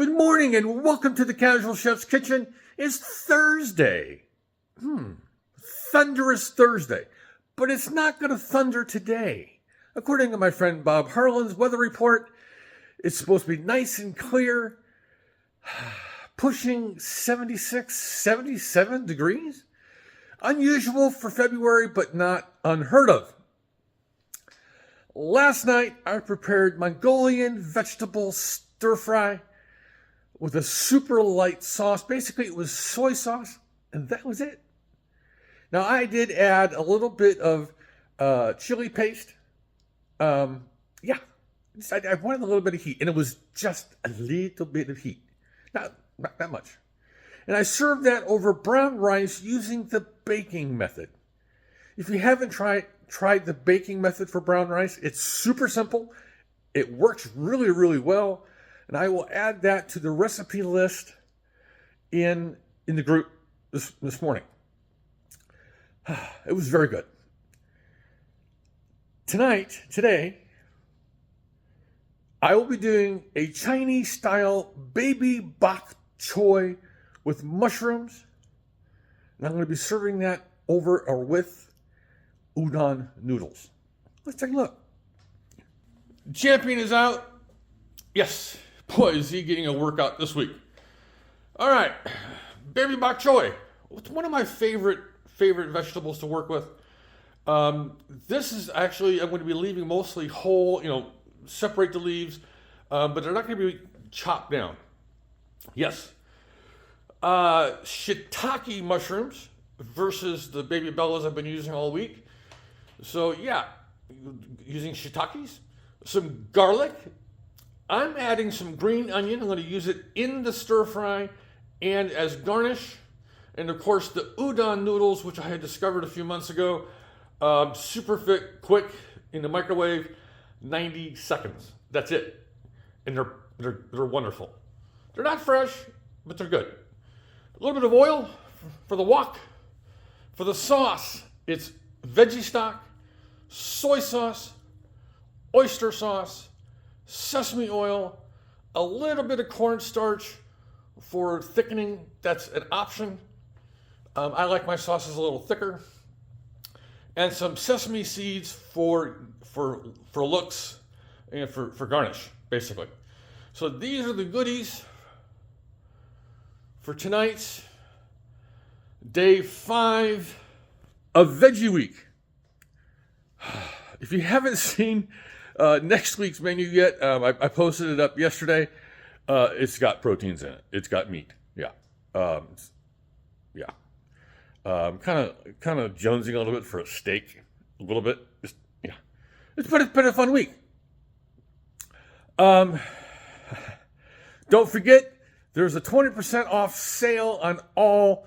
Good morning and welcome to the Casual Chef's Kitchen. It's Thursday. Thunderous Thursday. But it's not going to thunder today. According to my friend Bob Harlan's weather report, it's supposed to be nice and clear, pushing 76, 77 degrees. Unusual for February, but not unheard of. Last night, I prepared Mongolian vegetable stir fry with a super light sauce. Basically, it was soy sauce, and that was it. Now, I did add a little bit of chili paste. I wanted a little bit of heat, and it was just a little bit of heat. Not that much. And I served that over brown rice using the baking method. If you haven't tried the baking method for brown rice, it's super simple. It works really, really well. And I will add that to the recipe list in the group this morning. It was very good. Today, I will be doing a Chinese-Style Baby Bok Choy with mushrooms. And I'm going to be serving that over or with udon noodles. Let's take a look. Champion is out. Yes. Boy, is he getting a workout this week. All right. Baby bok choy. It's one of my favorite vegetables to work with. This is actually, I'm going to be leaving mostly whole, separate the leaves, but they're not going to be chopped down. Yes. Shiitake mushrooms versus the baby bellas I've been using all week. So yeah, using shiitakes, some garlic. I'm adding some green onion. I'm going to use it in the stir fry and as garnish. And of course the udon noodles, which I had discovered a few months ago, super fit, quick in the microwave, 90 seconds. That's it. And they're wonderful. They're not fresh, but they're good. A little bit of oil for the wok. For the sauce, it's veggie stock, soy sauce, oyster sauce, sesame oil, a little bit of cornstarch for thickening. That's an option. I like my sauces a little thicker. And some sesame seeds for looks and for garnish, basically. So these are the goodies for tonight's day 5 of Veggie Week. If you haven't seen next week's menu yet, I posted it up yesterday. It's got proteins in it. It's got meat. Yeah. Kind of jonesing a little bit for a steak. A little bit. It's been a fun week. Don't forget, there's a 20% off sale on all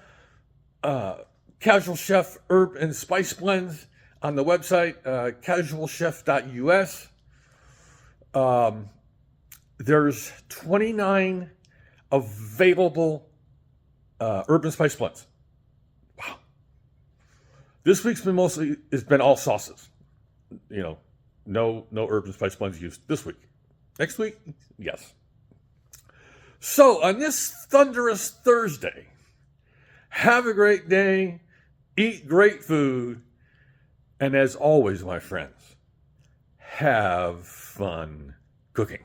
Casual Chef herb and spice blends on the website, casualchef.us. There's 29 available herb and spice blends. Wow. This week's been all sauces. No herb and spice blends used this week. Next week, yes. So on this thunderous Thursday, have a great day, eat great food, and as always, my friends, have fun cooking.